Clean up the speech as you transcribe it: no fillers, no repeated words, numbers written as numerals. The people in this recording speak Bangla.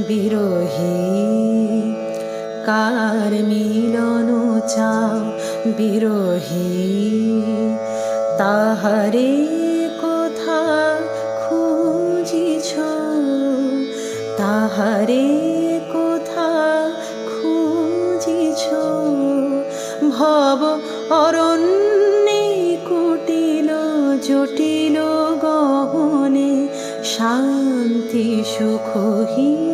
বিরোহী কার মিলন চাও বিরোহী তাহারে কোথা খুঁজিছ তাহারে কোথা খুঁজিছ ভব অরণ্যে কুটিল জটিল গহনে শান্তি সুখহীন